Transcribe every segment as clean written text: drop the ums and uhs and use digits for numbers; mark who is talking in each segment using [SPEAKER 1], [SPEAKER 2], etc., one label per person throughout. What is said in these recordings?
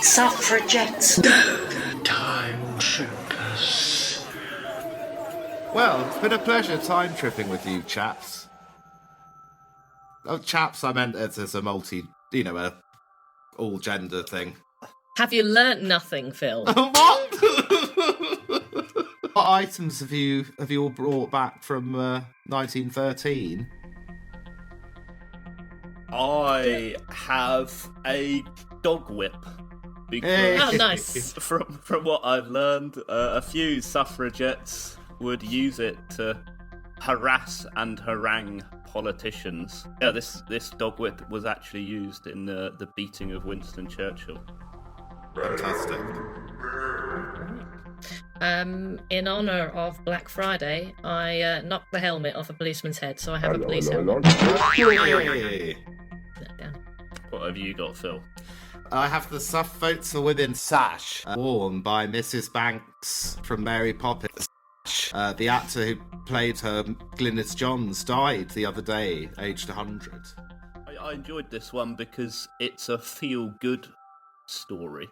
[SPEAKER 1] Suffragettes.
[SPEAKER 2] Time trippers.
[SPEAKER 3] Well, it's been a pleasure time tripping with you, chaps. Oh, chaps, I meant it as a a all-gender thing.
[SPEAKER 4] Have you learnt nothing, Phil?
[SPEAKER 3] What? What items have you all brought back from 1913?
[SPEAKER 5] I have a dog whip.
[SPEAKER 3] Hey.
[SPEAKER 4] Oh, nice.
[SPEAKER 5] From what I've learned, a few suffragettes would use it to harass and harangue politicians. Yeah, this dog whip was actually used in the beating of Winston Churchill.
[SPEAKER 3] Fantastic.
[SPEAKER 4] In honour of Black Friday, I knocked the helmet off a policeman's head, so I have a police helmet.
[SPEAKER 3] Hey.
[SPEAKER 4] Down.
[SPEAKER 5] What have you got, Phil?
[SPEAKER 3] I have the Suff Votes for Women sash, worn by Mrs. Banks from Mary Poppins. The actor who played her, Glynis Johns, died the other day, aged 100.
[SPEAKER 5] I enjoyed this one because it's a feel-good story.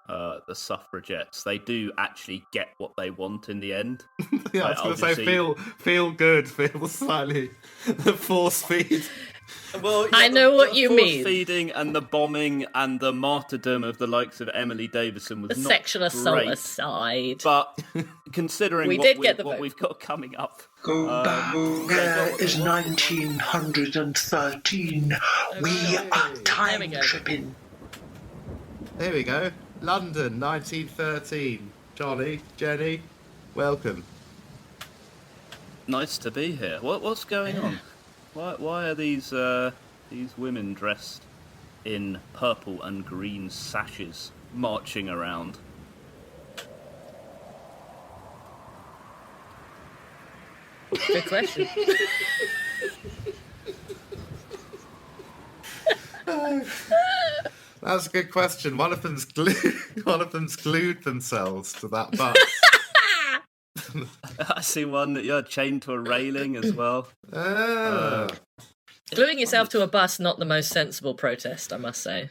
[SPEAKER 5] The suffragettes, they do actually get what they want in the end.
[SPEAKER 3] Yeah, I was going to say, feel good, feel slightly the force feed.
[SPEAKER 5] Well, yeah,
[SPEAKER 4] I know what you mean.
[SPEAKER 5] The feeding and the bombing and the martyrdom of the likes of Emily Davison was
[SPEAKER 4] The
[SPEAKER 5] not
[SPEAKER 4] sexual assault
[SPEAKER 5] great.
[SPEAKER 4] aside.
[SPEAKER 5] But considering what we've got coming up...
[SPEAKER 2] Booga is 1913. We are time tripping.
[SPEAKER 3] There we go. London, 1913. Johnny, Jenny, welcome.
[SPEAKER 5] Nice to be here. What's going on? Why are these women dressed in purple and green sashes marching around?
[SPEAKER 4] Good question.
[SPEAKER 3] That's a good question. One of them's glued themselves to that bus.
[SPEAKER 5] I see one that you're chained to a railing as well.
[SPEAKER 4] Gluing yourself to a bus, not the most sensible protest, I must say.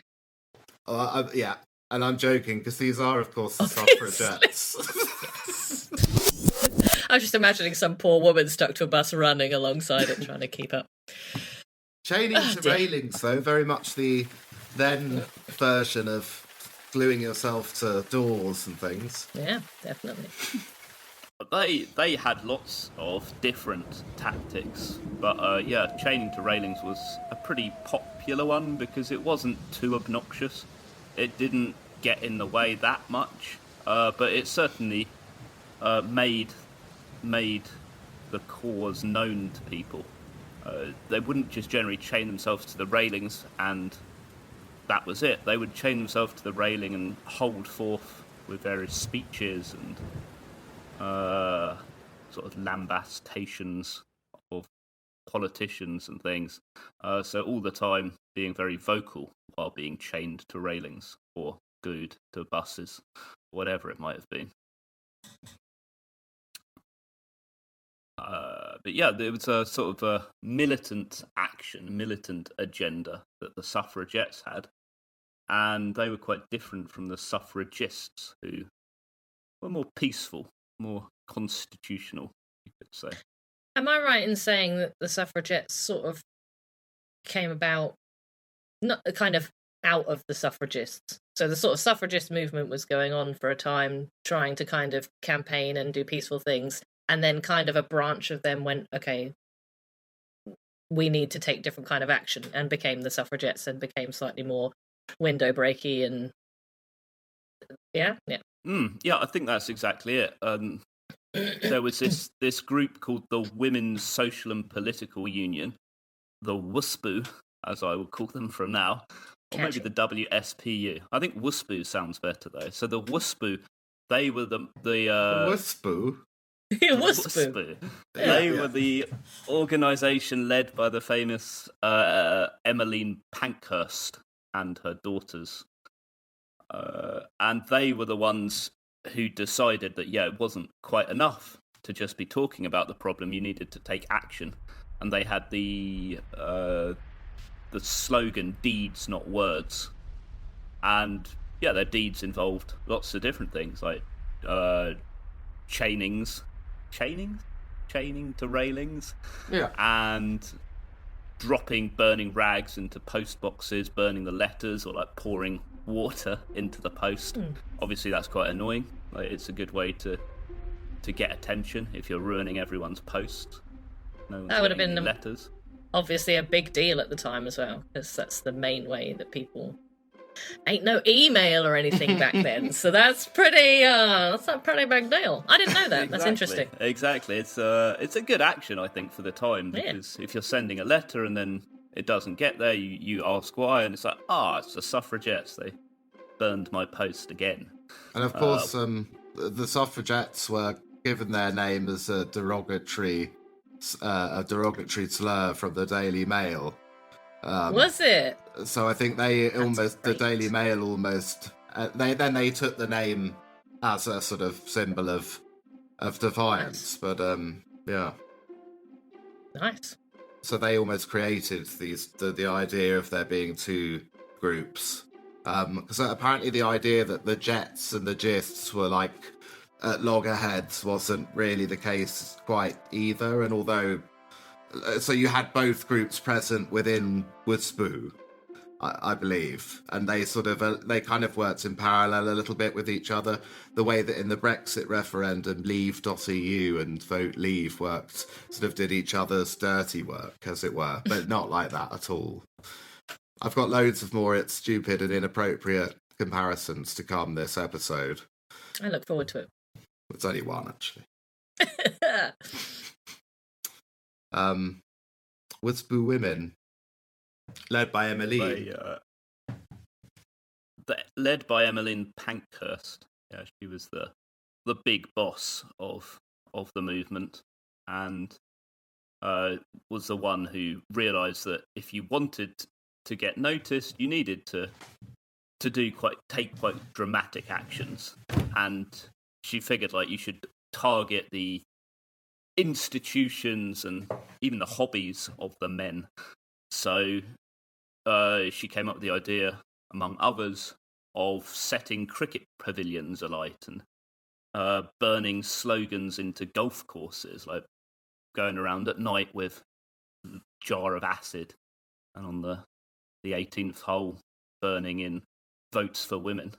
[SPEAKER 3] Yeah, and I'm joking, because these are, of course, the suffragettes.
[SPEAKER 4] I was just imagining some poor woman stuck to a bus running alongside it, trying to keep up.
[SPEAKER 3] Chaining to railings, though, very much the then version of gluing yourself to doors and things.
[SPEAKER 4] Yeah, definitely.
[SPEAKER 5] They had lots of different tactics, but chaining to railings was a pretty popular one because it wasn't too obnoxious. It didn't get in the way that much, but it certainly made the cause known to people. They wouldn't just generally chain themselves to the railings and that was it. They would chain themselves to the railing and hold forth with various speeches and sort of lambastations of politicians and things. So all the time being very vocal while being chained to railings or glued to buses, whatever it might have been. But yeah, there was a sort of a militant action, militant agenda that the suffragettes had. And they were quite different from the suffragists, who were more peaceful, more constitutional, you could say.
[SPEAKER 4] Am I right in saying that the suffragettes sort of came about, not kind of out of the suffragists? So the sort of suffragist movement was going on for a time, trying to kind of campaign and do peaceful things. And then kind of a branch of them went, okay, we need to take different kind of action, and became the suffragettes and became slightly more window breaky and yeah.
[SPEAKER 5] Yeah, I think that's exactly it. There was this group called the Women's Social and Political Union, the WSPU, as I will call them from now, or maybe the WSPU. I think WSPU sounds better though. So the WSPU, they were the
[SPEAKER 3] WSPU.
[SPEAKER 4] WSPU.
[SPEAKER 5] They were the organisation led by the famous Emmeline Pankhurst and her daughters. And they were the ones who decided that, it wasn't quite enough to just be talking about the problem. You needed to take action. And they had the slogan, deeds, not words. And, their deeds involved lots of different things, like chaining to railings, and dropping burning rags into post boxes, burning the letters, or like pouring water into the post. Obviously, that's quite annoying. Like, it's a good way to get attention if you're ruining everyone's post. No one's
[SPEAKER 4] That would have
[SPEAKER 5] getting
[SPEAKER 4] been
[SPEAKER 5] letters.
[SPEAKER 4] Obviously a big deal at the time as well, because that's the main way that people... Ain't no email or anything back then, so that's a pretty big deal. I didn't know that. That's interesting.
[SPEAKER 5] Exactly. It's a good action, I think, for the time, because if you're sending a letter and then it doesn't get there, you ask why, and it's like, it's the Suffragettes. They burned my post again.
[SPEAKER 3] And of course, the Suffragettes were given their name as a derogatory slur from the Daily Mail.
[SPEAKER 4] Was it?
[SPEAKER 3] So I think the Daily Mail almost they took the name as a sort of symbol of defiance. But
[SPEAKER 4] Nice.
[SPEAKER 3] So they almost created the idea of there being two groups. Because apparently the idea that the Jets and the Gists were like at loggerheads wasn't really the case quite either. And although, so you had both groups present within Winston, I believe, and they sort of they kind of worked in parallel a little bit with each other. The way that in the Brexit referendum, Leave.eu and Vote Leave did each other's dirty work, as it were, but not like that at all. I've got loads of more stupid and inappropriate comparisons to come this episode.
[SPEAKER 4] I look forward to it.
[SPEAKER 3] It's only one, actually. Winston Women, led by Emmeline.
[SPEAKER 5] Led by Emmeline Pankhurst. Yeah, she was the big boss of the movement, and was the one who realised that if you wanted to get noticed, you needed to take quite dramatic actions, and she figured like you should target the institutions and even the hobbies of the men. So she came up with the idea, among others, of setting cricket pavilions alight and burning slogans into golf courses, like going around at night with a jar of acid, and on the 18th hole burning in votes for women.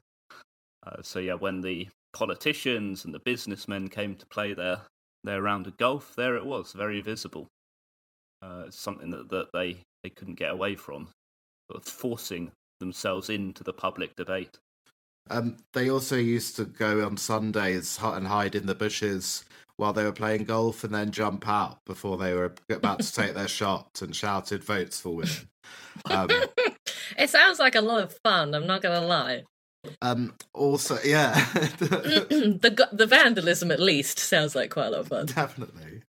[SPEAKER 5] When the politicians and the businessmen came to play their round of golf, there it was, very visible. Something that they couldn't get away from, sort of forcing themselves into the public debate.
[SPEAKER 3] They also used to go on Sundays and hide in the bushes while they were playing golf and then jump out before they were about to take their shot and shouted votes for women.
[SPEAKER 4] It sounds like a lot of fun, I'm not going to lie.
[SPEAKER 3] Also, yeah.
[SPEAKER 4] The vandalism, at least, sounds like quite a lot of fun.
[SPEAKER 3] Definitely.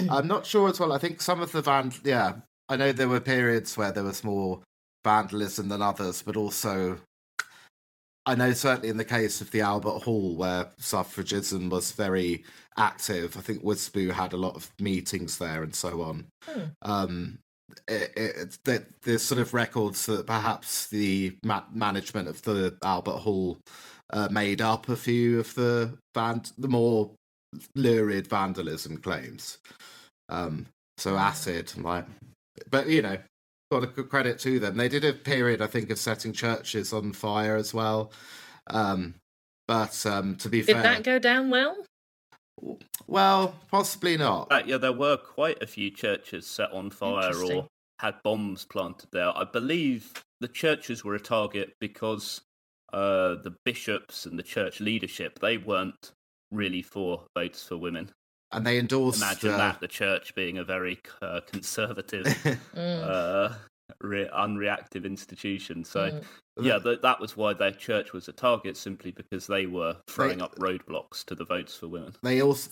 [SPEAKER 3] I'm not sure as well. I think some of the I know there were periods where there was more vandalism than others, but also I know certainly in the case of the Albert Hall, where suffragism was very active, I think Winston had a lot of meetings there and so on. There's sort of records that perhaps the management of the Albert Hall made up a few of the more lurid vandalism claims. So acid, but got a good credit to them. They did a period, I think, of setting churches on fire as well. But to be fair,
[SPEAKER 4] did that go down well?
[SPEAKER 3] Well, possibly not.
[SPEAKER 5] There were quite a few churches set on fire or had bombs planted there. I believe the churches were a target because the bishops and the church leadership, they weren't really for votes for women. And they endorsed... Imagine that, the church being a very conservative, unreactive institution. So, that was why their church was a target, simply because they were throwing up roadblocks to the votes for women. They also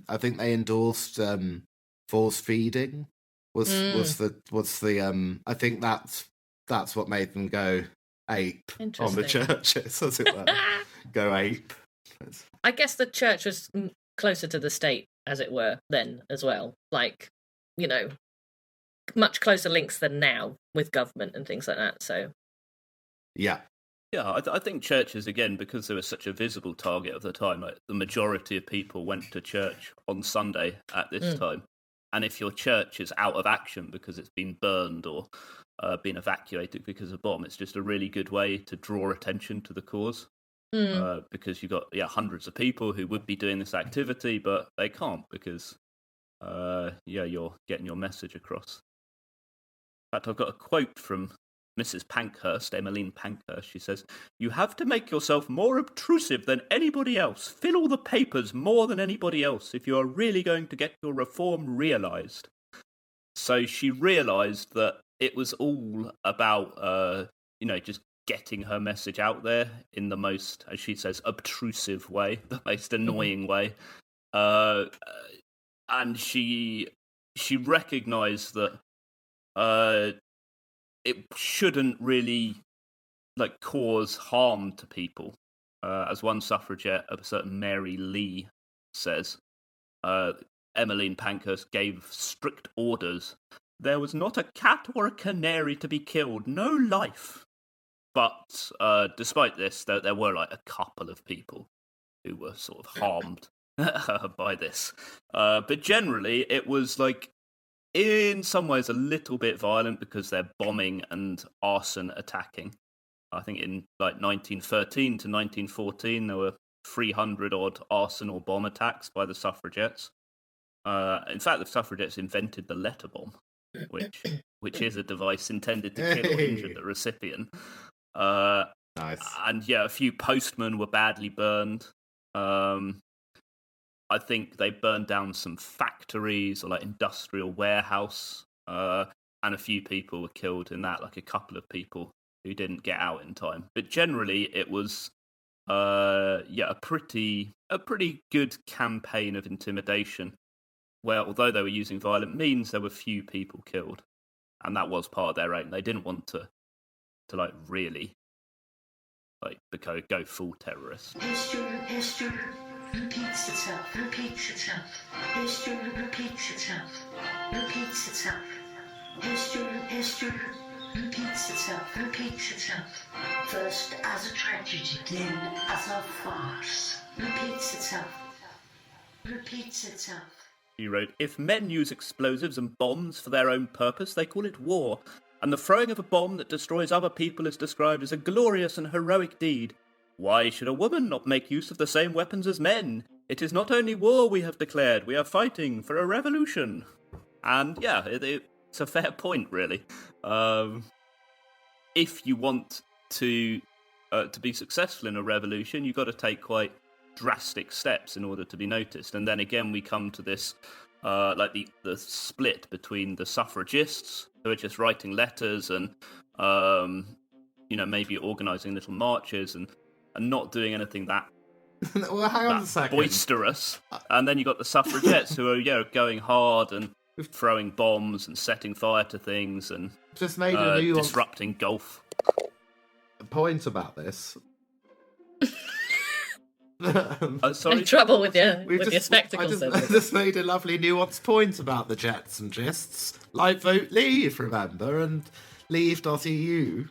[SPEAKER 5] I think they endorsed force feeding. Was the I think that's what made them go ape on the churches, as it were. Go ape.
[SPEAKER 4] I guess the church was closer to the state, as it were, then as well. Like, much closer links than now with government and things like that. So,
[SPEAKER 3] yeah,
[SPEAKER 5] Yeah, I think churches, again, because they were such a visible target of the time, like the majority of people went to church on Sunday at this time. And if your church is out of action because it's been burned or been evacuated because of a bomb, it's just a really good way to draw attention to the cause. Because you've got hundreds of people who would be doing this activity, but they can't because you're getting your message across. In fact, I've got a quote from Mrs. Pankhurst, Emmeline Pankhurst. She says, "You have to make yourself more obtrusive than anybody else. Fill all the papers more than anybody else if you are really going to get your reform realised." So she realised that it was all about, just getting her message out there in the most, as she says, obtrusive way, the most annoying way. And she recognised that it shouldn't really cause harm to people. As one suffragette, a certain Mary Lee, says, Emmeline Pankhurst gave strict orders. There was not a cat or a canary to be killed, no life. But despite this, there were a couple of people who were sort of harmed by this. But generally, it was in some ways a little bit violent because they're bombing and arson attacking. I think in 1913 to 1914 there were 300 odd arson or bomb attacks by the suffragettes. In fact, the suffragettes invented the letter bomb, which is a device intended to kill or injure the recipient.
[SPEAKER 3] Nice.
[SPEAKER 5] And a few postmen were badly burned. I think they burned down some factories or industrial warehouse, and a few people were killed in that, a couple of people who didn't get out in time. But generally, it was a pretty good campaign of intimidation, where although they were using violent means, there were few people killed, and that was part of their aim. They didn't want to really go full terrorist.
[SPEAKER 2] History repeats itself. History repeats itself. History repeats itself. First as a tragedy, then as a farce. Repeats itself.
[SPEAKER 5] He wrote, "If men use explosives and bombs for their own purpose, they call it war. And the throwing of a bomb that destroys other people is described as a glorious and heroic deed. Why should a woman not make use of the same weapons as men? It is not only war we have declared, we are fighting for a revolution." And it's a fair point, really. If you want to be successful in a revolution, you've got to take quite drastic steps in order to be noticed. And then again, we come to this, the split between the suffragists, who are just writing letters and, maybe organising little marches and not doing anything that
[SPEAKER 3] Well, hang on a second.
[SPEAKER 5] boisterous. And then you got the suffragettes who are going hard and throwing bombs and setting fire to things and
[SPEAKER 3] just made a new
[SPEAKER 5] disrupting golf.
[SPEAKER 3] point about this.
[SPEAKER 5] Sorry?
[SPEAKER 4] In trouble with your
[SPEAKER 3] I
[SPEAKER 4] spectacles.
[SPEAKER 3] just made a lovely nuanced point about the Jets and Gists. Like Vote Leave, remember, and leave.eu.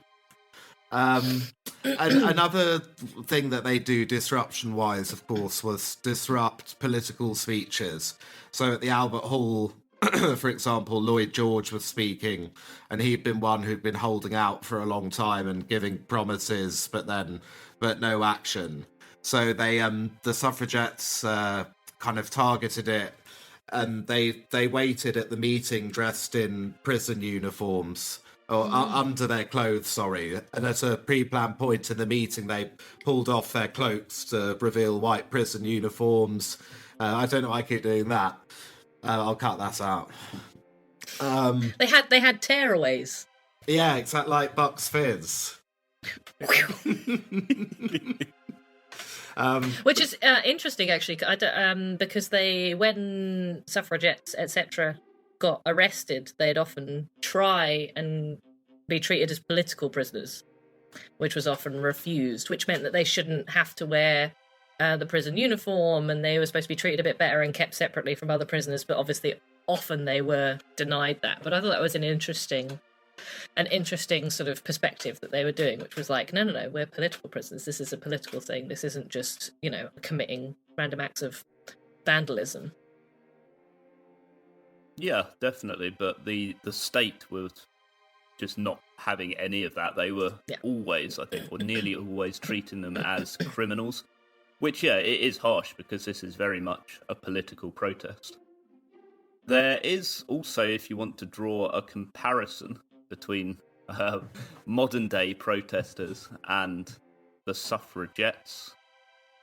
[SPEAKER 3] And another thing that they do disruption-wise, of course, was disrupt political speeches. So at the Albert Hall, for example, Lloyd George was speaking, and he'd been one who'd been holding out for a long time and giving promises, but no action. So the suffragettes kind of targeted it, and they waited at the meeting dressed in prison uniforms. Or under their clothes, sorry. And at a pre-planned point in the meeting, they pulled off their cloaks to reveal white prison uniforms. I don't know why I keep doing that. I'll cut that out.
[SPEAKER 4] They had tearaways.
[SPEAKER 3] Yeah, exactly like Bucks Fizz.
[SPEAKER 4] Which is interesting, actually, because when suffragettes, etc., got arrested, they'd often try and be treated as political prisoners, which was often refused, which meant that they shouldn't have to wear the prison uniform, and they were supposed to be treated a bit better and kept separately from other prisoners, but obviously often they were denied that. But I thought that was an interesting an interesting sort of perspective that they were doing, which was like, no, we're political prisoners. This is a political thing. This isn't just, committing random acts of vandalism.
[SPEAKER 5] Yeah, definitely. But the state was just not having any of that. They were always, I think, or nearly always treating them as criminals, which, it is harsh because this is very much a political protest. There is also, if you want to draw a comparison between modern-day protesters and the suffragettes,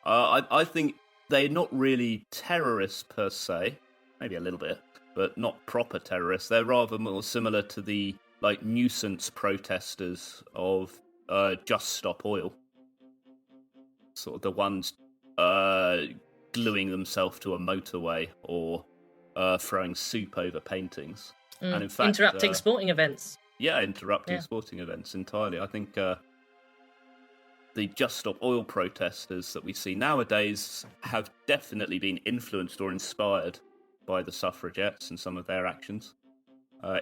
[SPEAKER 5] I think they're not really terrorists per se, maybe a little bit, but not proper terrorists. They're rather more similar to the nuisance protesters of Just Stop Oil, sort of the ones gluing themselves to a motorway or throwing soup over paintings. And in fact,
[SPEAKER 4] interrupting sporting events.
[SPEAKER 5] Yeah, interrupting sporting events entirely. I think the Just Stop Oil protesters that we see nowadays have definitely been influenced or inspired by the suffragettes and some of their actions.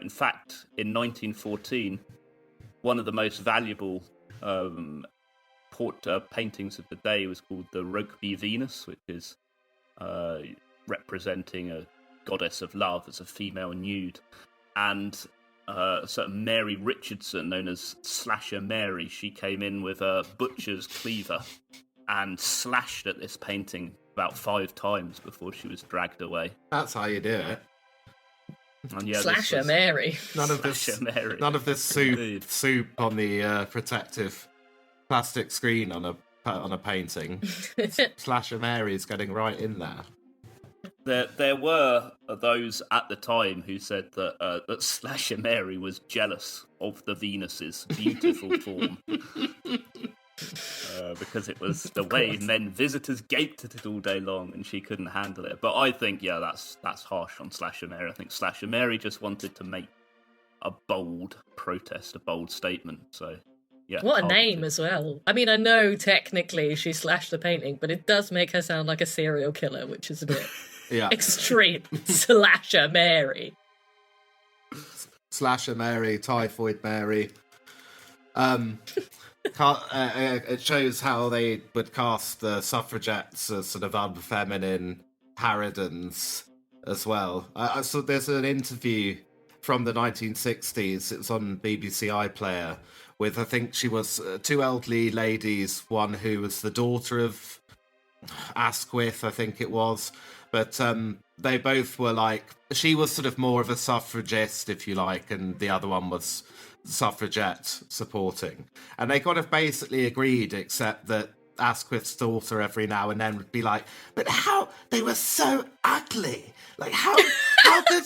[SPEAKER 5] In fact, in 1914, one of the most valuable paintings of the day was called the Rugby Venus, which is representing a goddess of love as a female nude. And a certain Mary Richardson, known as Slasher Mary, she came in with a butcher's cleaver and slashed at this painting about 5 times before she was dragged away.
[SPEAKER 3] That's how you do it.
[SPEAKER 5] And
[SPEAKER 4] Slasher Mary.
[SPEAKER 3] None of this soup on the protective plastic screen on a painting. Slasher Mary is getting right in there.
[SPEAKER 5] There were those at the time who said that Slasher Mary was jealous of the Venus's beautiful form. Because it was the way men visitors gaped at it all day long and she couldn't handle it. But I think, that's harsh on Slasher Mary. I think Slasher Mary just wanted to make a bold protest, a bold statement. So,
[SPEAKER 4] what a name as well. I mean, I know technically she slashed the painting, but it does make her sound like a serial killer, which is a bit extreme. Slasher Mary.
[SPEAKER 3] Slasher Mary, Typhoid Mary. It shows how they would cast the suffragettes as sort of unfeminine harridans as well. So there's an interview from the 1960s. It's on BBC iPlayer with, I think she was 2 elderly ladies, one who was the daughter of Asquith, I think it was. But they both were she was sort of more of a suffragist, if you like, and the other one was suffragette supporting. And they kind of basically agreed, except that Asquith's daughter every now and then would be like, but how? They were so ugly. How could...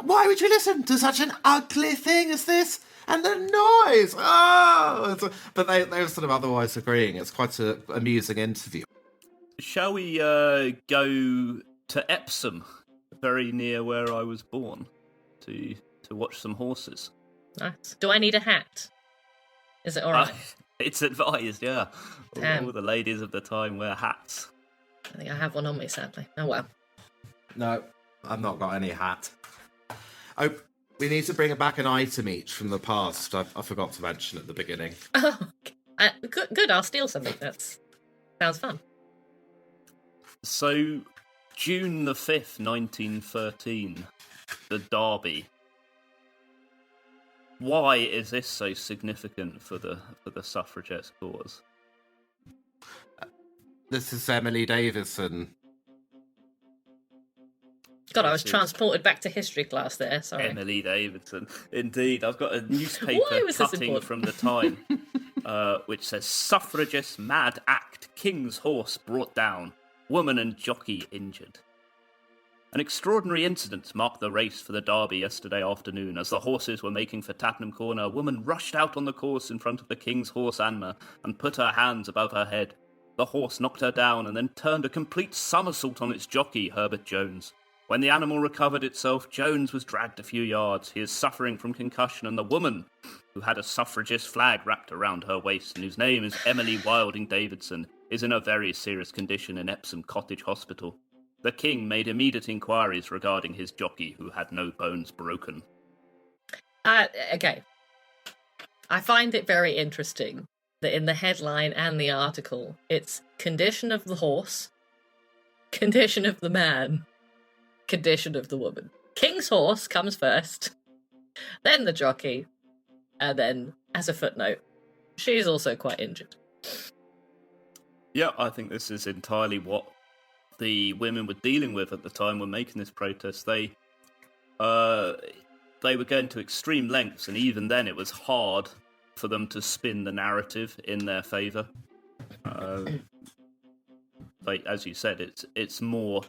[SPEAKER 3] Why would you listen to such an ugly thing as this? And the noise! Oh! But they were sort of otherwise agreeing. It's quite an amusing interview.
[SPEAKER 5] Shall we go to Epsom, very near where I was born, to watch some horses?
[SPEAKER 4] Nice. Do I need a hat? Is it all right?
[SPEAKER 5] It's advised, yeah.
[SPEAKER 4] Damn.
[SPEAKER 5] All the ladies of the time wear hats.
[SPEAKER 4] I think I have one on me, sadly. Oh, well.
[SPEAKER 3] No, I've not got any hat. Oh, we need to bring back an item each from the past. I forgot to mention at the beginning.
[SPEAKER 4] Oh, okay. Good. I'll steal something. That sounds fun.
[SPEAKER 5] So, June the 5th, 1913, the Derby. Why is this so significant for the suffragettes' cause?
[SPEAKER 3] This is Emily Davison.
[SPEAKER 4] God, I was transported back to history class there, sorry.
[SPEAKER 5] Emily Davidson. Indeed, I've got a newspaper cutting from the time, which says, Suffragists mad act, King's horse brought down, woman and jockey injured. An extraordinary incident marked the race for the Derby yesterday afternoon. As the horses were making for Tattenham Corner, a woman rushed out on the course in front of the King's horse Anma and put her hands above her head. The horse knocked her down and then turned a complete somersault on its jockey, Herbert Jones. When the animal recovered itself, Jones was dragged a few yards. He is suffering from concussion, and the woman, who had a suffragist flag wrapped around her waist and whose name is Emily Wilding Davidson, is in a very serious condition in Epsom Cottage Hospital. The King made immediate inquiries regarding his jockey, who had no bones broken.
[SPEAKER 4] Okay. I find it very interesting that in the headline and the article, it's condition of the horse, condition of the man, condition of the woman. King's horse comes first, then the jockey, and then, as a footnote, she's also quite injured.
[SPEAKER 5] Yeah, I think this is entirely what the women were dealing with at the time when making this protest. They were going to extreme lengths, and even then it was hard for them to spin the narrative in their favour. Like, as you said, it's more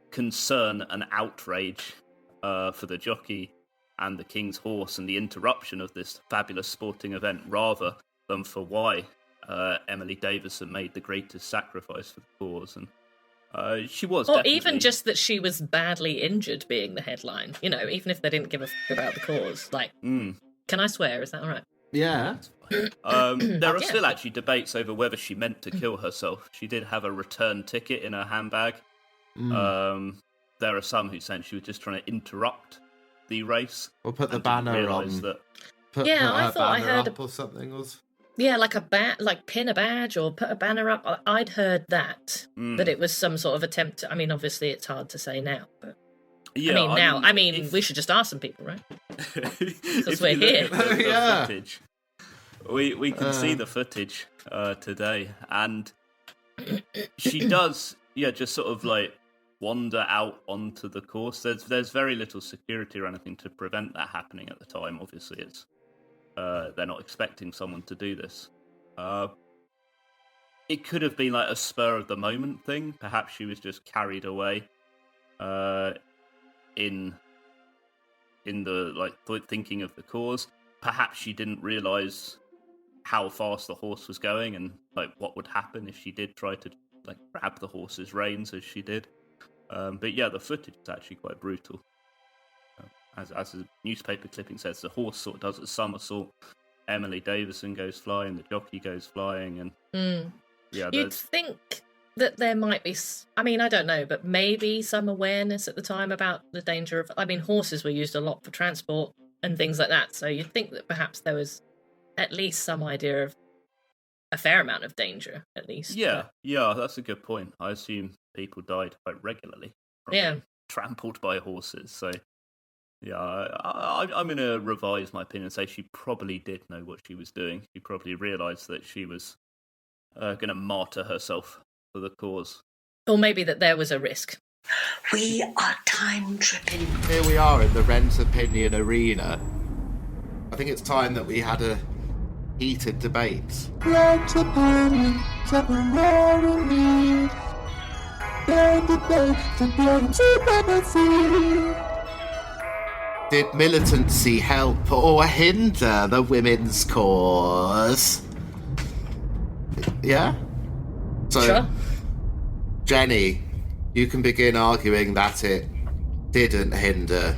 [SPEAKER 5] concern and outrage for the jockey and the King's horse and the interruption of this fabulous sporting event, rather than for why Emily Davison made the greatest sacrifice for the cause. And she was,
[SPEAKER 4] or
[SPEAKER 5] definitely...
[SPEAKER 4] even just that she was badly injured being the headline. You know, even if they didn't give a fuck about the cause. Like, can I swear? Is that all right?
[SPEAKER 3] Yeah.
[SPEAKER 5] There are still actually debates over whether she meant to kill herself. She did have a return ticket in her handbag. There are some who say she was just trying to interrupt the race.
[SPEAKER 3] Or put the banner on. Put
[SPEAKER 4] I thought I heard
[SPEAKER 3] up or something.
[SPEAKER 4] Yeah, like pin a badge or put a banner up. I'd heard that it was some sort of attempt to, I mean, obviously it's hard to say now, but
[SPEAKER 5] yeah,
[SPEAKER 4] we should just ask some people, right? Because we're
[SPEAKER 5] you look
[SPEAKER 4] here.
[SPEAKER 5] at the footage, we can see the footage today, and she does, just sort of like wander out onto the course. There's very little security or anything to prevent that happening at the time. Obviously, it's they're not expecting someone to do this. It could have been like a spur of the moment thing. Perhaps she was just carried away in the thinking of the cause. Perhaps she didn't realise how fast the horse was going and like what would happen if she did try to like grab the horse's reins as she did. But yeah, the footage is actually quite brutal. As a newspaper clipping says, the horse sort of does a somersault. Emily Davison goes flying, the jockey goes flying, and
[SPEAKER 4] you'd think that there might be, I mean, I don't know, but maybe some awareness at the time about the danger of, I mean, horses were used a lot for transport and things like that, so you'd think that perhaps there was at least some idea of a fair amount of danger, at least.
[SPEAKER 5] Yeah, that's a good point. I assume people died quite regularly from being trampled by horses, so yeah, I'm going to revise my opinion and say she probably did know what she was doing. She probably realised that she was going to martyr herself for the cause.
[SPEAKER 4] Or maybe that there was a risk.
[SPEAKER 2] We are time tripping.
[SPEAKER 3] Here we are in the Rent Opinion arena. I think it's time that we had a heated debate. Rent Opinion, temporarily. Then debate to supremacy. Did militancy help or hinder the women's cause? Yeah? So,
[SPEAKER 4] sure.
[SPEAKER 3] Jenny, you can begin arguing that it didn't hinder.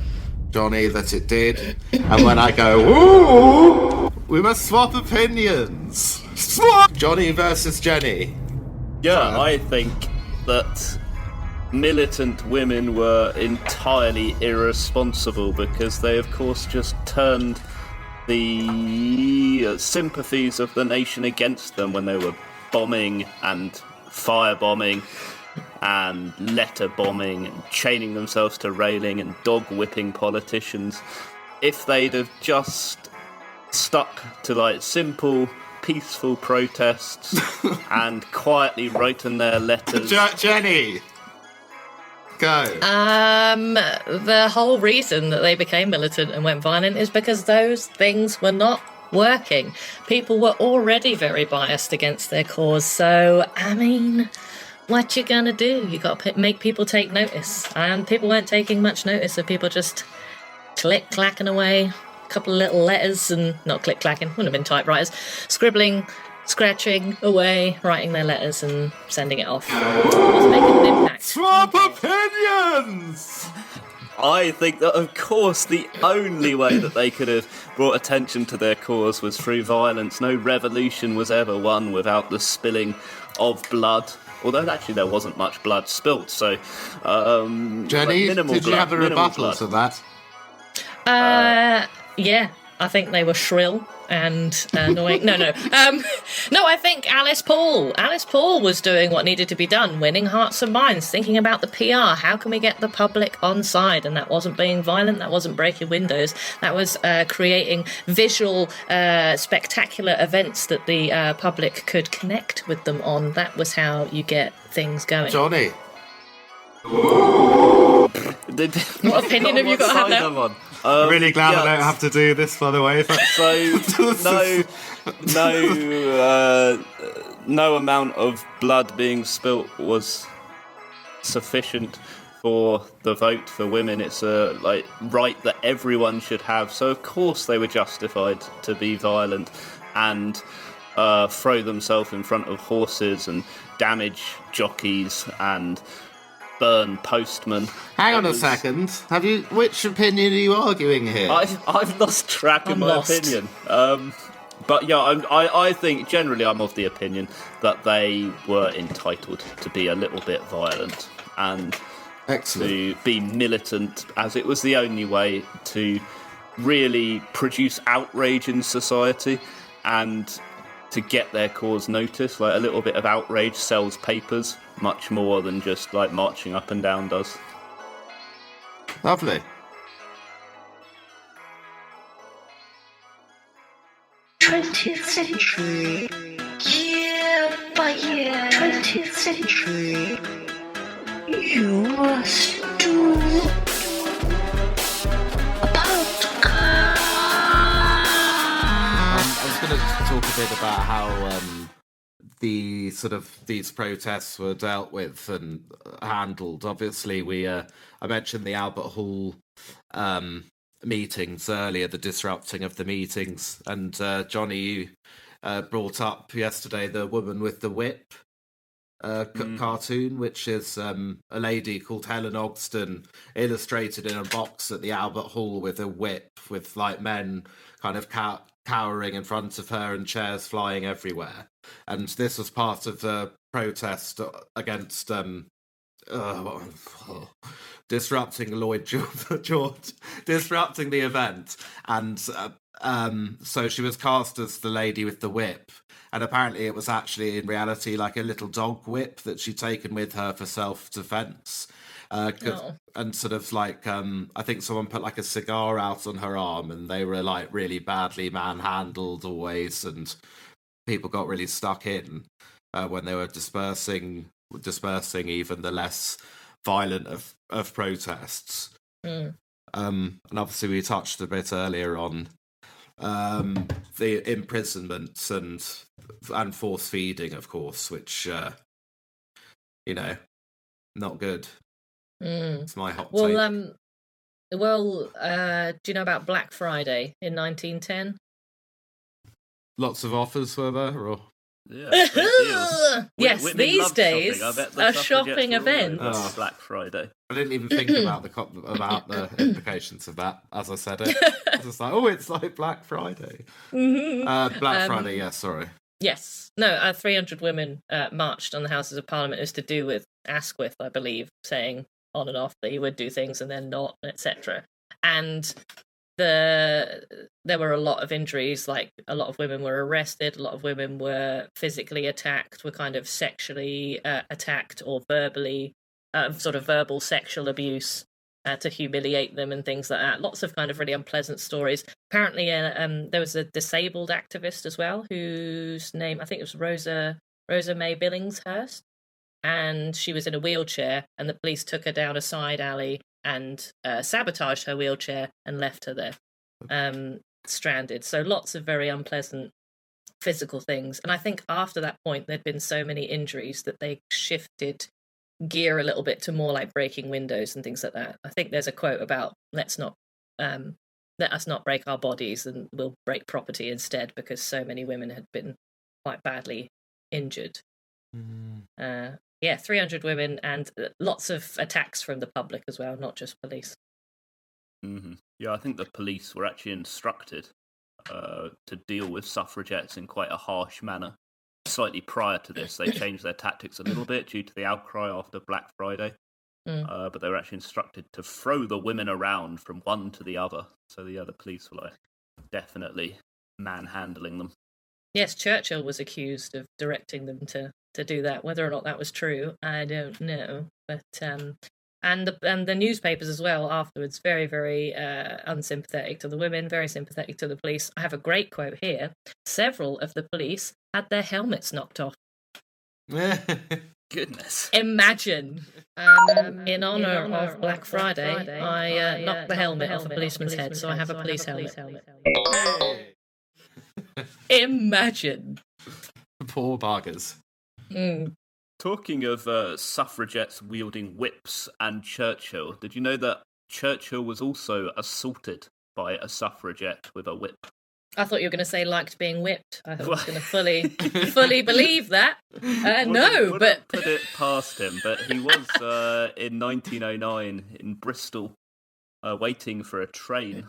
[SPEAKER 3] Johnny, that it did. And when I go, ooh, we must swap opinions. Swap! Johnny versus Jenny.
[SPEAKER 5] Yeah, I think that militant women were entirely irresponsible because they, of course, just turned the sympathies of the nation against them when they were bombing and firebombing and letter bombing and chaining themselves to railing and dog whipping politicians. If they'd have just stuck to like simple, peaceful protests and quietly written their letters.
[SPEAKER 3] Jenny! Go.
[SPEAKER 4] The whole reason that they became militant and went violent is because those things were not working. People were already very biased against their cause, so, I mean, what you gonna do? You gotta make people take notice, and people weren't taking much notice of people just click-clacking away, a couple of little letters, and not click-clacking, wouldn't have been typewriters, scribbling, scratching away, writing their letters and sending it off. It was making an impact.
[SPEAKER 3] Swap opinions!
[SPEAKER 5] I think that, of course, the only way that they could have brought attention to their cause was through violence. No revolution was ever won without the spilling of blood. Although, actually, there wasn't much blood spilt, so...
[SPEAKER 3] Jenny, did you have a rebuttal to that?
[SPEAKER 4] Yeah. I think they were shrill and annoying. No. No, I think Alice Paul was doing what needed to be done, winning hearts and minds, thinking about the PR. How can we get the public on side? And that wasn't being violent. That wasn't breaking windows. That was creating visual, spectacular events that the public could connect with them on. That was how you get things going.
[SPEAKER 3] Johnny.
[SPEAKER 4] What opinion have you got to have now?
[SPEAKER 3] I'm really glad I don't have to do this, by the way.
[SPEAKER 5] So, no amount of blood being spilt was sufficient for the vote for women. It's a right that everyone should have. So, of course, they were justified to be violent and throw themselves in front of horses and damage jockeys and burn postmen.
[SPEAKER 3] Hang on a second. Which opinion are you arguing here?
[SPEAKER 5] I've lost track of my opinion. But yeah, I think generally I'm of the opinion that they were entitled to be a little bit violent and to be militant, as it was the only way to really produce outrage in society and to get their cause noticed. Like, a little bit of outrage sells papers much more than just like marching up and down does.
[SPEAKER 3] Lovely.
[SPEAKER 2] '20th century. Year by year. '20th century. You must do a podcast.
[SPEAKER 3] I was going to talk a bit about how these protests were dealt with and handled. Obviously, I mentioned the Albert Hall meetings earlier, the disrupting of the meetings, and Johnny, you brought up yesterday the woman with the whip cartoon, which is a lady called Helen Ogston illustrated in a box at the Albert Hall with a whip, with like men kind of cowering in front of her and chairs flying everywhere. And this was part of the protest against disrupting Lloyd George, disrupting the event. And so she was cast as the lady with the whip. And apparently it was actually in reality like a little dog whip that she'd taken with her for self-defense. And sort of like, I think someone put like a cigar out on her arm and they were like really badly manhandled always. And people got really stuck in when they were dispersing even the less violent of protests. And obviously we touched a bit earlier on the imprisonments and force feeding, of course, which not good. It's my hot take.
[SPEAKER 4] Do you know about Black Friday in 1910?
[SPEAKER 3] Lots of offers were there, or?
[SPEAKER 5] Yeah,
[SPEAKER 4] yes,
[SPEAKER 5] Women
[SPEAKER 4] these days
[SPEAKER 5] shopping. I bet the
[SPEAKER 4] a shopping event.
[SPEAKER 5] Black Friday.
[SPEAKER 3] I didn't even think about the implications of that as I said it. I was just like, it's like Black Friday. Black Friday, yeah, sorry.
[SPEAKER 4] Yes. No, 300 women marched on the Houses of Parliament. It was to do with Asquith, I believe, saying on and off that he would do things and then not, etc. And there were a lot of injuries, like a lot of women were arrested, a lot of women were physically attacked, were kind of sexually attacked or verbally, sort of verbal sexual abuse to humiliate them and things like that. Lots of kind of really unpleasant stories. Apparently there was a disabled activist as well, whose name, I think it was Rosa May Billingshurst, and she was in a wheelchair and the police took her down a side alley and sabotaged her wheelchair and left her there stranded. So lots of very unpleasant physical things. And I think after that point, there'd been so many injuries that they shifted gear a little bit to more like breaking windows and things like that. I think there's a quote about let us not break our bodies and we'll break property instead, because so many women had been quite badly injured. 300 women and lots of attacks from the public as well, not just police.
[SPEAKER 5] Yeah, I think the police were actually instructed to deal with suffragettes in quite a harsh manner. Slightly prior to this, they changed their tactics a little bit due to the outcry after Black Friday. But they were actually instructed to throw the women around from one to the other. So the police were like, definitely manhandling them.
[SPEAKER 4] Yes, Churchill was accused of directing them to do that. Whether or not that was true, I don't know. But and the newspapers as well afterwards, very, very unsympathetic to the women, very sympathetic to the police. I have a great quote here. Several of the police had their helmets knocked off.
[SPEAKER 5] Goodness.
[SPEAKER 4] Imagine. In honour of Black Friday, I knocked the helmet off a policeman's head, so I have a police helmet. Imagine.
[SPEAKER 3] Poor buggers.
[SPEAKER 5] Talking of suffragettes wielding whips and Churchill, did you know that Churchill was also assaulted by a suffragette with a whip?
[SPEAKER 4] I thought you were going to say liked being whipped. I thought I was going to fully believe that. No, but
[SPEAKER 5] put it past him. But he was in 1909 in Bristol, waiting for a train.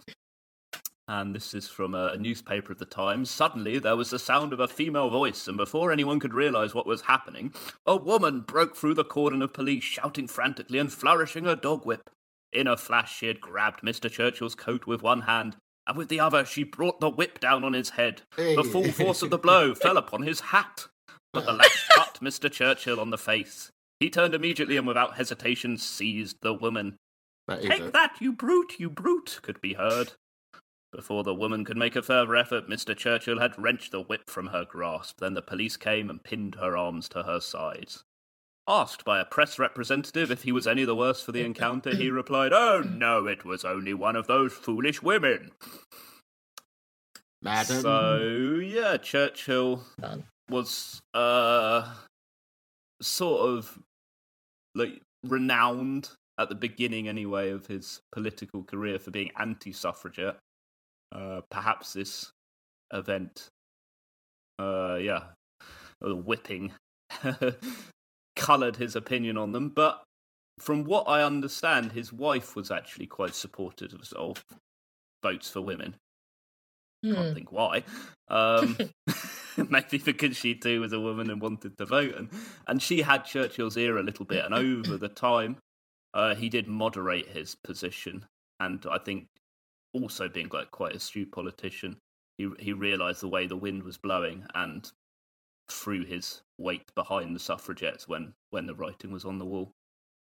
[SPEAKER 5] And this is from a newspaper at the time. Suddenly, there was the sound of a female voice, and before anyone could realise what was happening, a woman broke through the cordon of police, shouting frantically and flourishing her dog whip. In a flash, she had grabbed Mr. Churchill's coat with one hand, and with the other, she brought the whip down on his head. The full force of the blow fell upon his hat, but the lash cut Mr. Churchill on the face. He turned immediately and without hesitation seized the woman. "Take that, you brute," could be heard. Before the woman could make a further effort, Mr. Churchill had wrenched the whip from her grasp. Then the police came and pinned her arms to her sides. Asked by a press representative if he was any the worse for the encounter, he replied, "Oh, no, it was only one of those foolish women."
[SPEAKER 3] Madam.
[SPEAKER 5] So, yeah, Churchill was sort of like renowned at the beginning, anyway, of his political career for being anti-suffragette. Perhaps this event, the whipping, coloured his opinion on them. But from what I understand, his wife was actually quite supportive of votes for women. Can't think why. Maybe because she too was a woman and wanted to vote. And she had Churchill's ear a little bit. And over the time, he did moderate his position. And I think also being quite an astute politician, he realised the way the wind was blowing and threw his weight behind the suffragettes when the writing was on the wall.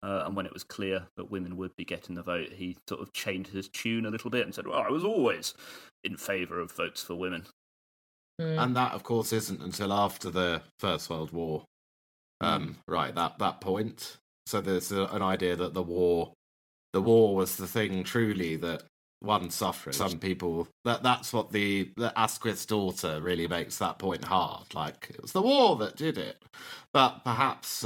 [SPEAKER 5] And when it was clear that women would be getting the vote, he sort of changed his tune a little bit and said, "Well, I was always in favour of votes for women."
[SPEAKER 3] And that, of course, isn't until after the First World War. Right, that point. So there's an idea that the war was the thing truly that won suffrage. Some people that's what the Asquith's daughter really makes that point hard. Like, it was the war that did it. But perhaps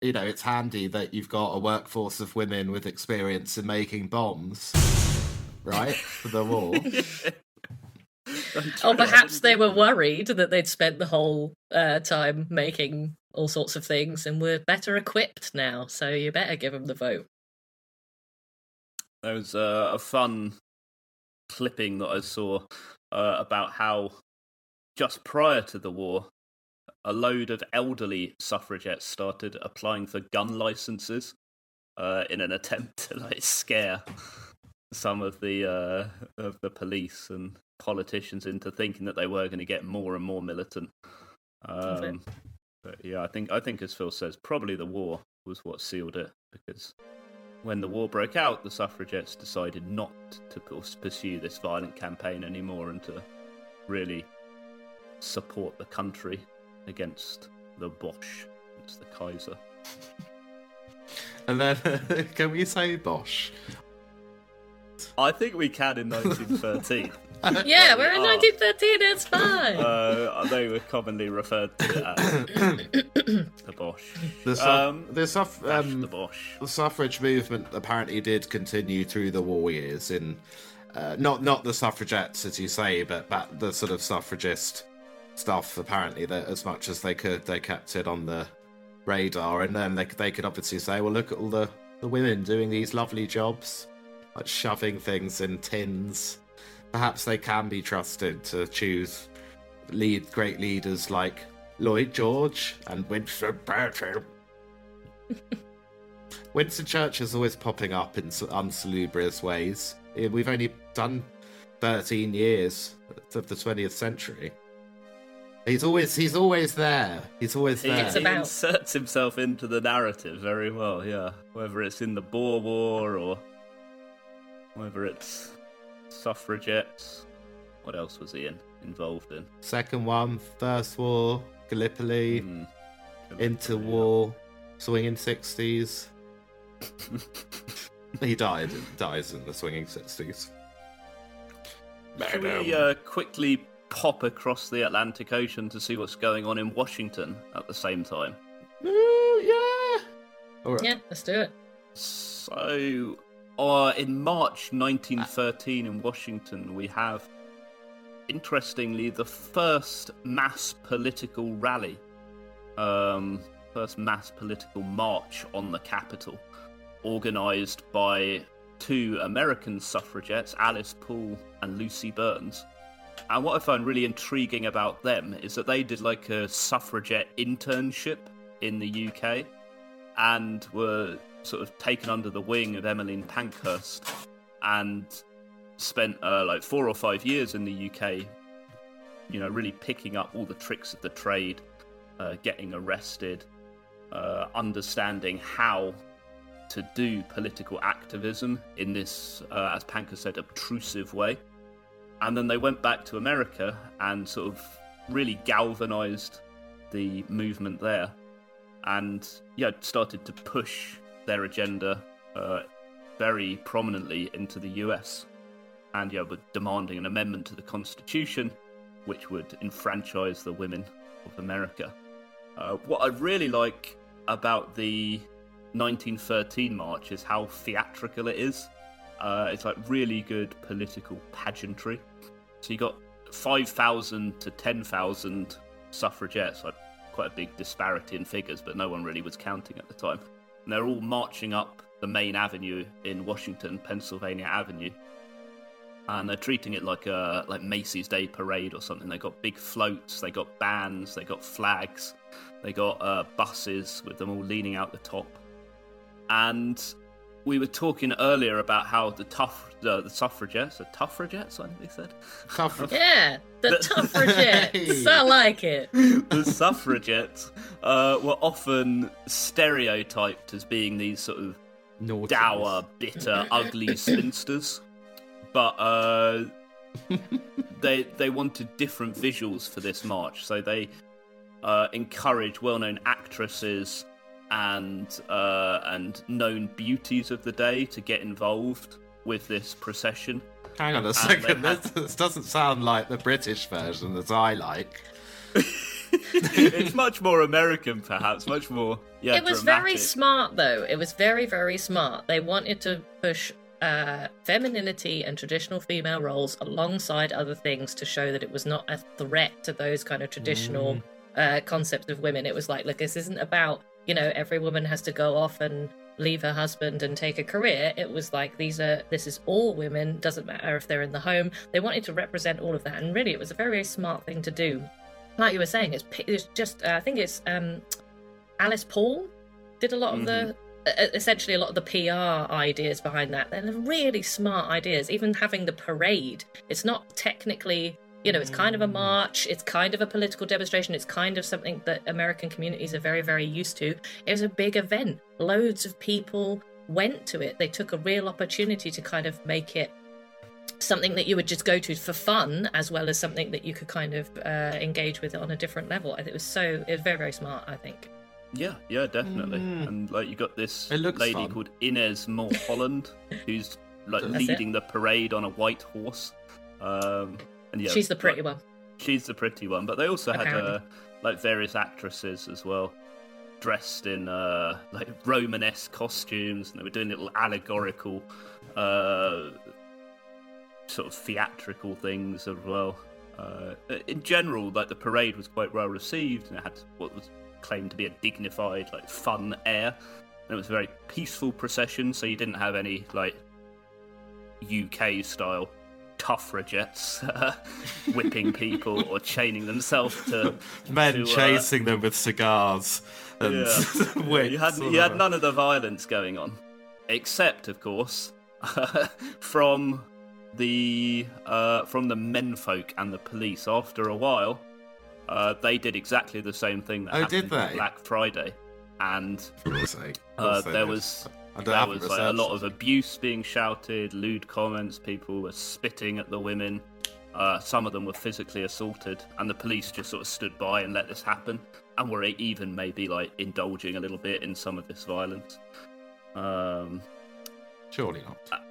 [SPEAKER 3] it's handy that you've got a workforce of women with experience in making bombs, right, for the war.
[SPEAKER 4] Or perhaps they were worried that they'd spent the whole time making all sorts of things and were better equipped now, so you better give them the vote.
[SPEAKER 5] There was a fun clipping that I saw about how just prior to the war, a load of elderly suffragettes started applying for gun licenses in an attempt to scare some of the police and politicians into thinking that they were going to get more and more militant. But yeah, I think as Phil says, probably the war was what sealed it, because when the war broke out, the suffragettes decided not to pursue this violent campaign anymore and to really support the country against the Bosch, against the Kaiser.
[SPEAKER 3] And then, can we say Bosch?
[SPEAKER 5] I think we can in 1913.
[SPEAKER 4] Yeah, we're in 1913, it's fine.
[SPEAKER 5] They were commonly referred to as the Bosch.
[SPEAKER 3] The
[SPEAKER 5] Bosch.
[SPEAKER 3] The suffrage movement apparently did continue through the war years in not the suffragettes, as you say, but the sort of suffragist stuff. Apparently, that as much as they could, they kept it on the radar, and then they could obviously say, well, look at all the women doing these lovely jobs, like shoving things in tins. Perhaps they can be trusted to choose great leaders like Lloyd George and Winston Churchill. Winston Churchill's always popping up in unsalubrious ways. We've only done 13 years of the 20th century. He's always there. He's always there.
[SPEAKER 4] It's
[SPEAKER 5] He
[SPEAKER 4] about-
[SPEAKER 5] inserts himself into the narrative very well, yeah. Whether it's in the Boer War or whether it's Suffragettes. What else was he involved in?
[SPEAKER 3] Second one, First War, Gallipoli, Interwar, swinging 60s. He dies in the swinging 60s.
[SPEAKER 5] Should we quickly pop across the Atlantic Ocean to see what's going on in Washington at the same time?
[SPEAKER 3] Yeah. All right.
[SPEAKER 4] Yeah, let's do it.
[SPEAKER 5] So, in March 1913 in Washington, we have, interestingly, the first mass political rally, first mass political march on the Capitol, organised by two American suffragettes, Alice Paul and Lucy Burns. And what I find really intriguing about them is that they did like a suffragette internship in the UK and were sort of taken under the wing of Emmeline Pankhurst and spent like 4 or 5 years in the UK, you know, really picking up all the tricks of the trade, getting arrested, understanding how to do political activism in this, as Pankhurst said, obtrusive way. And then they went back to America and sort of really galvanised the movement there and, yeah, started to push their agenda very prominently into the US. And, yeah, were demanding an amendment to the Constitution, which would enfranchise the women of America. What I really like about the 1913 march is how theatrical it is. It's like really good political pageantry. So you got 5,000 to 10,000 suffragettes, like quite a big disparity in figures, but no one really was counting at the time. And they're all marching up the main avenue in Washington, Pennsylvania Avenue. And they're treating it like a Macy's Day Parade or something. They got big floats, they got bands, they got flags, they got buses with them all leaning out the top. And we were talking earlier about how the suffragettes, I think they said.
[SPEAKER 4] Yeah, the suffragettes. I like it.
[SPEAKER 5] The suffragettes were often stereotyped as being these sort of
[SPEAKER 3] Naughtiness.
[SPEAKER 5] dour, bitter, ugly spinsters. But they wanted different visuals for this march, so they encouraged well-known actresses and known beauties of the day to get involved with this procession.
[SPEAKER 3] Hang on a second, this doesn't sound like the British version that I like.
[SPEAKER 5] It's much more American, perhaps, much more, yeah,
[SPEAKER 4] It was
[SPEAKER 5] dramatic.
[SPEAKER 4] very smart, though. It was very, very smart. They wanted to push femininity and traditional female roles alongside other things to show that it was not a threat to those kind of traditional concepts of women. It was like, look, this isn't about, you know, every woman has to go off and leave her husband and take a career. It was like, this is all women, doesn't matter if they're in the home. They wanted to represent all of that, and really it was a very, very smart thing to do. Like you were saying, it's just I think it's Alice Paul did a lot of the essentially a lot of the PR ideas behind that. They're really smart ideas. Even having the parade, it's not technically, you know, it's kind of a march, it's kind of a political demonstration, it's kind of something that American communities are very, very used to. It was a big event. Loads of people went to it. They took a real opportunity to kind of make it something that you would just go to for fun, as well as something that you could kind of engage with on a different level. I think it was very, very smart, I think.
[SPEAKER 5] Yeah, definitely. And like you got this lady
[SPEAKER 3] fun.
[SPEAKER 5] called Inez Mulholland, who's like leading the parade on a white horse. And yeah,
[SPEAKER 4] she's the pretty one.
[SPEAKER 5] She's the pretty one, but they also
[SPEAKER 4] Apparently.
[SPEAKER 5] had like various actresses as well, dressed in like Romanesque costumes, and they were doing little allegorical, sort of theatrical things as well. In general, like the parade was quite well received, and it had what was claimed to be a dignified, like fun air. And it was a very peaceful procession, so you didn't have any like UK style suffragettes whipping people or chaining themselves to
[SPEAKER 3] Men chasing them with cigars and
[SPEAKER 5] you had none of the violence going on, except of course from from the menfolk and the police, after a while, they did exactly the same thing that happened on Black Friday, and there was like a lot of abuse being shouted, lewd comments, people were spitting at the women, some of them were physically assaulted, and the police just sort of stood by and let this happen, and were even maybe like indulging a little bit in some of this violence.
[SPEAKER 3] Surely not.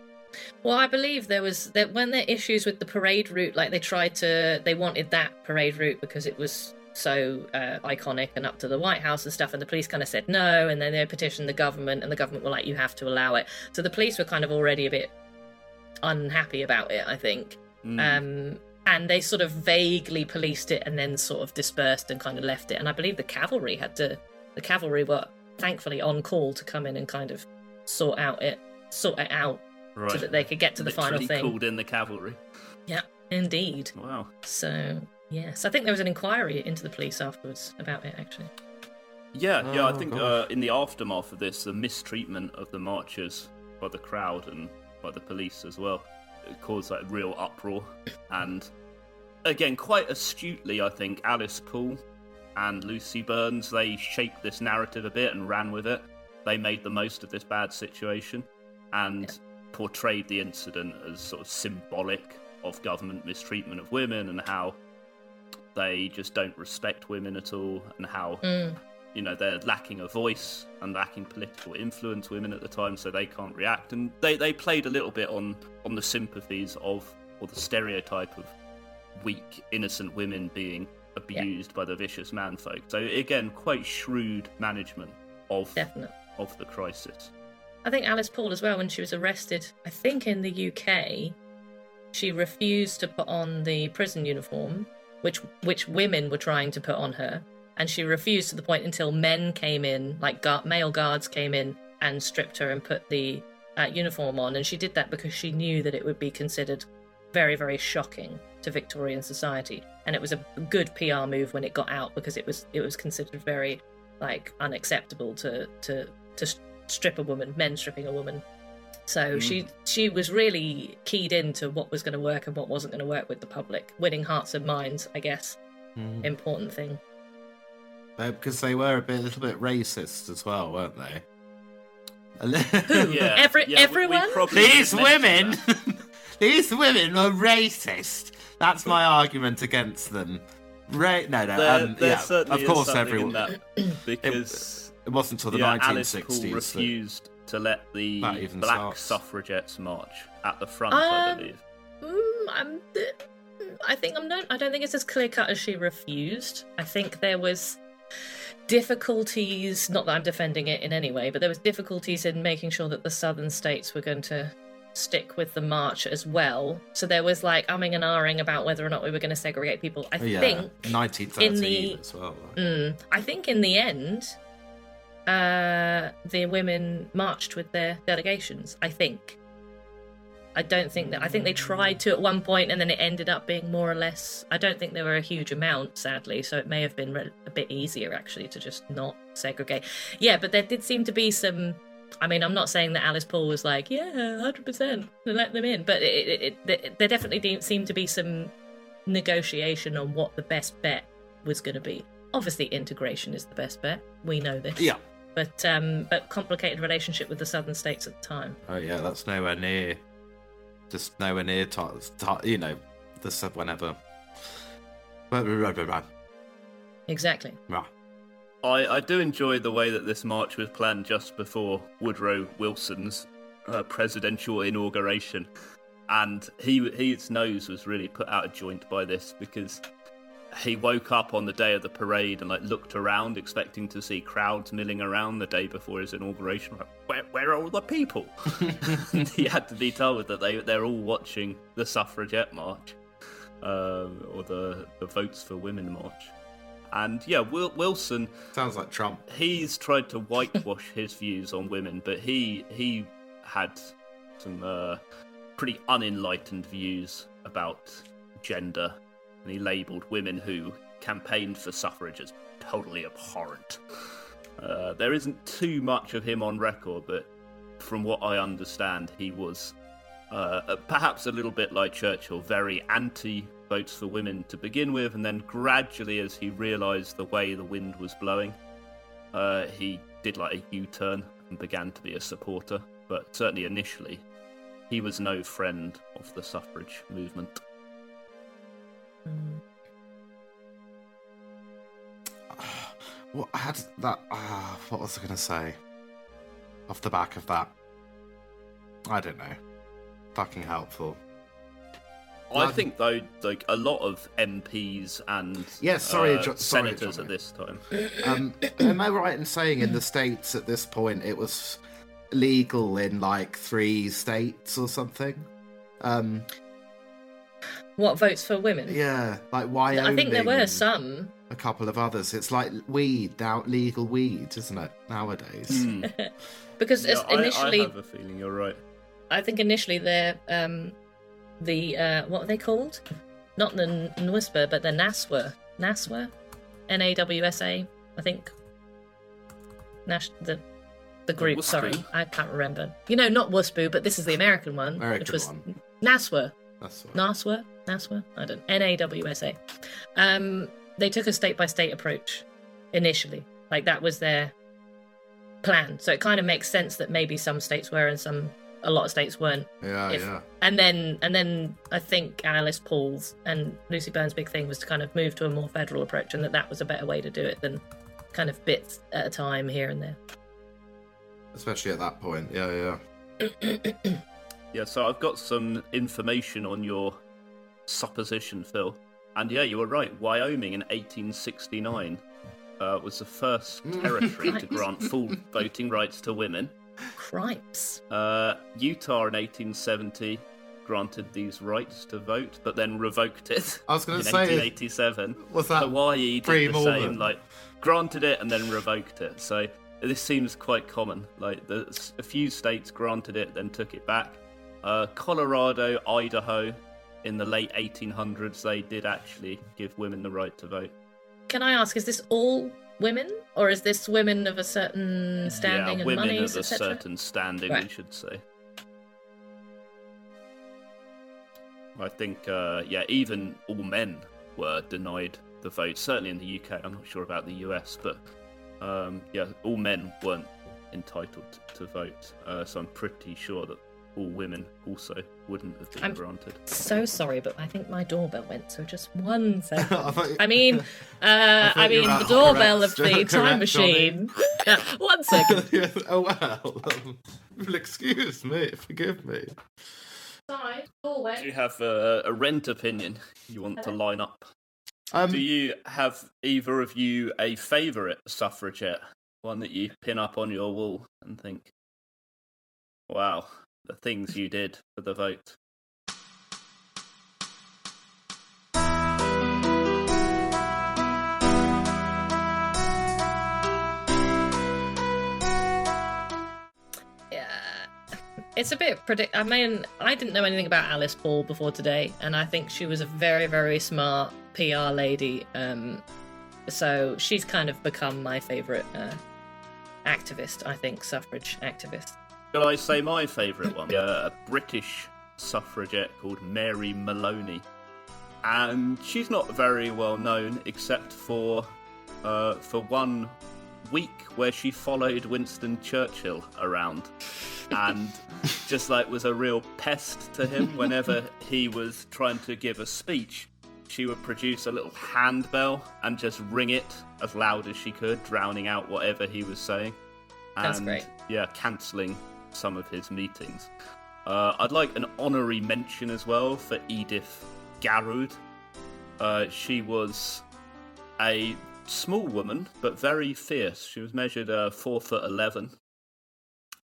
[SPEAKER 4] Well, I believe there was that when there issues with the parade route, like they wanted that parade route because it was so iconic and up to the White House and stuff, and the police kind of said no, and then they petitioned the government, and the government were like, you have to allow it. So the police were kind of already a bit unhappy about it, I think. And they sort of vaguely policed it and then sort of dispersed and kind of left it. And I believe the cavalry were thankfully on call to come in and kind of sort it out.
[SPEAKER 5] Right.
[SPEAKER 4] So that they could get to the final thing.
[SPEAKER 5] Called in the cavalry.
[SPEAKER 4] Yeah, indeed.
[SPEAKER 5] Wow.
[SPEAKER 4] So, yes. I think there was an inquiry into the police afterwards about it, actually.
[SPEAKER 5] Yeah, I think in the aftermath of this, the mistreatment of the marchers by the crowd and by the police as well, it caused like real uproar. And again, quite astutely, I think, Alice Paul and Lucy Burns, they shaped this narrative a bit and ran with it. They made the most of this bad situation and portrayed the incident as sort of symbolic of government mistreatment of women and how they just don't respect women at all, and how they're lacking a voice and lacking political influence, women at the time, so they can't react. And they played a little bit on the sympathies of, or the stereotype of, weak, innocent women being abused by the vicious manfolk. So again, quite shrewd management of the crisis.
[SPEAKER 4] I think Alice Paul as well, when she was arrested, I think in the UK, she refused to put on the prison uniform, which women were trying to put on her, and she refused to the point until men came in, like male guards came in and stripped her and put the uniform on, and she did that because she knew that it would be considered very, very shocking to Victorian society, and it was a good PR move when it got out, because it was considered very unacceptable to strip a woman, men stripping a woman. So she was really keyed into what was going to work and what wasn't going to work with the public, winning hearts and minds, I guess. Important thing.
[SPEAKER 3] Because they were a little bit racist as well, weren't they?
[SPEAKER 4] Who? Everyone?
[SPEAKER 3] These women, these women were racist. That's my argument against them.
[SPEAKER 5] Of
[SPEAKER 3] course, everyone.
[SPEAKER 5] That, because
[SPEAKER 3] it wasn't until the 1960s.
[SPEAKER 5] Alice Paul refused to let the black suffragettes march at the front, I believe.
[SPEAKER 4] I don't think it's as clear cut as she refused. I think there was difficulties, not that I'm defending it in any way, but there was difficulties in making sure that the southern states were going to stick with the march as well. So there was umming and ahhing about whether or not we were going to segregate people. I think
[SPEAKER 3] 1913 as well.
[SPEAKER 4] I think in the end, the women marched with their delegations. I think they tried to at one point, and then it ended up being more or less. I don't think there were a huge amount, sadly, so it may have been a bit easier actually to just not segregate. Yeah, but there did seem to be some. I mean, I'm not saying that Alice Paul was 100% let them in, but there definitely seemed to be some negotiation on what the best bet was going to be. Obviously, integration is the best bet. We know this. Yeah. But complicated relationship with the southern states at the time.
[SPEAKER 3] Oh yeah, that's nowhere near. Just nowhere near. The sub whenever.
[SPEAKER 4] Exactly.
[SPEAKER 3] Right.
[SPEAKER 5] I do enjoy the way that this march was planned just before Woodrow Wilson's presidential inauguration, and his nose was really put out of joint by this, because he woke up on the day of the parade and looked around expecting to see crowds milling around the day before his inauguration. Where are all the people? And he had to be told that they're all watching the Suffragette March, or the Votes for Women March. And yeah, Wilson
[SPEAKER 3] sounds like Trump.
[SPEAKER 5] He's tried to whitewash his views on women, but he had some pretty unenlightened views about gender, and he labelled women who campaigned for suffrage as totally abhorrent. There isn't too much of him on record, but from what I understand, he was Perhaps a little bit like Churchill, very anti-votes for women to begin with, and then gradually, as he realised the way the wind was blowing, he did like a U-turn and began to be a supporter. But certainly initially, he was no friend of the suffrage movement.
[SPEAKER 3] What had that? What was I going to say? Off the back of that, I don't know. Fucking helpful.
[SPEAKER 5] I think though, like a lot of MPs and senators at this time.
[SPEAKER 3] Am I right in saying in the States at this point it was legal in like 3 states or something?
[SPEAKER 4] What, votes for women?
[SPEAKER 3] Yeah, like Wyoming.
[SPEAKER 4] I think there were some.
[SPEAKER 3] A couple of others. It's like weed now, legal weed, isn't it nowadays?
[SPEAKER 4] Because initially,
[SPEAKER 5] I have a feeling you're right.
[SPEAKER 4] I think initially they're what are they called? Not the NWSA, but the NASWA, NAWSA. I think. The group.
[SPEAKER 5] WSPU?
[SPEAKER 4] Sorry, I can't remember. You know, not WSPU, but this is the American one, which was NASWA. NASWA. I don't. NAWSA. They took a state-by-state approach initially. Like, that was their plan. So it kind of makes sense that maybe some states were and a lot of states weren't.
[SPEAKER 3] Yeah.
[SPEAKER 4] And then I think Alice Paul's and Lucy Burns' big thing was to kind of move to a more federal approach, and that was a better way to do it than kind of bits at a time here and there.
[SPEAKER 3] Especially at that point. Yeah.
[SPEAKER 5] Yeah, so I've got some information on your supposition, Phil. And yeah, you were right. Wyoming in 1869 was the first territory to grant full voting rights to women.
[SPEAKER 4] Cripes.
[SPEAKER 5] Utah in 1870 granted these rights to vote, but then revoked it.
[SPEAKER 3] I was going to
[SPEAKER 5] in
[SPEAKER 3] say,
[SPEAKER 5] 1887.
[SPEAKER 3] Was that
[SPEAKER 5] Hawaii did the same, like granted it and then revoked it. So this seems quite common. Like a few states granted it, then took it back. Colorado, Idaho. In the late 1800s, they did actually give women the right to vote.
[SPEAKER 4] Can I ask, is this all women? Or is this women of a certain standing and
[SPEAKER 5] women
[SPEAKER 4] monies,
[SPEAKER 5] of a
[SPEAKER 4] etc.?
[SPEAKER 5] certain standing,
[SPEAKER 4] Right.
[SPEAKER 5] we should say. I think, even all men were denied the vote. Certainly in the UK, I'm not sure about the US, but all men weren't entitled to vote. So I'm pretty sure that all women also wouldn't have been granted.
[SPEAKER 4] So sorry, but I think my doorbell went, so just 1 second.
[SPEAKER 3] I mean,
[SPEAKER 4] the doorbell of the
[SPEAKER 3] correct,
[SPEAKER 4] time machine. 1 second.
[SPEAKER 3] Oh, well. Excuse me, forgive me.
[SPEAKER 4] Sorry, doorway.
[SPEAKER 5] Do you have a rent opinion you want to line up? Do you have either of you a favourite suffragette? One that you pin up on your wall and think, wow, the things you did for the vote.
[SPEAKER 4] It's a bit I mean, I didn't know anything about Alice Paul before today, and I think she was a very, very smart PR lady. So she's kind of become my favourite activist, I think, suffrage activist.
[SPEAKER 5] Shall I say my favourite one? A British suffragette called Mary Maloney. And she's not very well known except for 1 week where she followed Winston Churchill around and just was a real pest to him. Whenever he was trying to give a speech, she would produce a little handbell and just ring it as loud as she could, drowning out whatever he was saying.
[SPEAKER 4] That's great.
[SPEAKER 5] Yeah, cancelling some of his meetings. I'd like an honorary mention as well for Edith Garrud. She was a small woman, but very fierce. She was measured 4'11",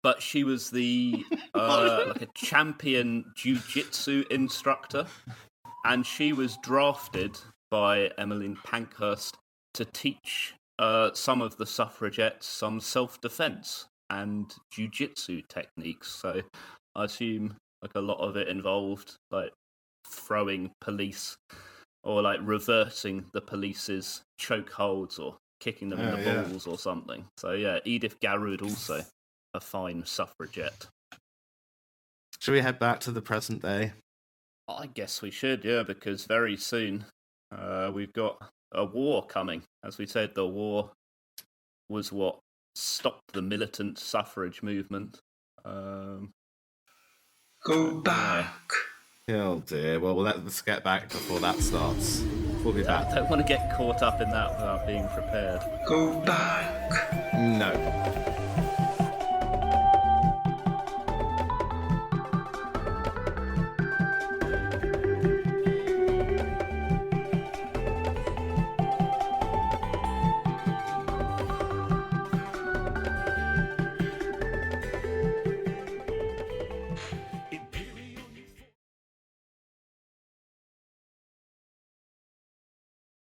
[SPEAKER 5] but she was the a champion jiu-jitsu instructor, and she was drafted by Emmeline Pankhurst to teach some of the suffragettes some self-defense and jiu-jitsu techniques. So I assume a lot of it involved throwing police or reversing the police's chokeholds or kicking them in the balls or something. So yeah, Edith Garrud also a fine suffragette.
[SPEAKER 3] Should we head back to the present day?
[SPEAKER 5] I guess we should, yeah, because very soon we've got a war coming. As we said, the war was what stopped the militant suffrage movement.
[SPEAKER 2] Go back.
[SPEAKER 3] Oh dear. Well, let's get back before that starts. We'll be back.
[SPEAKER 5] I don't want to get caught up in that without being prepared.
[SPEAKER 2] Go back.
[SPEAKER 3] No.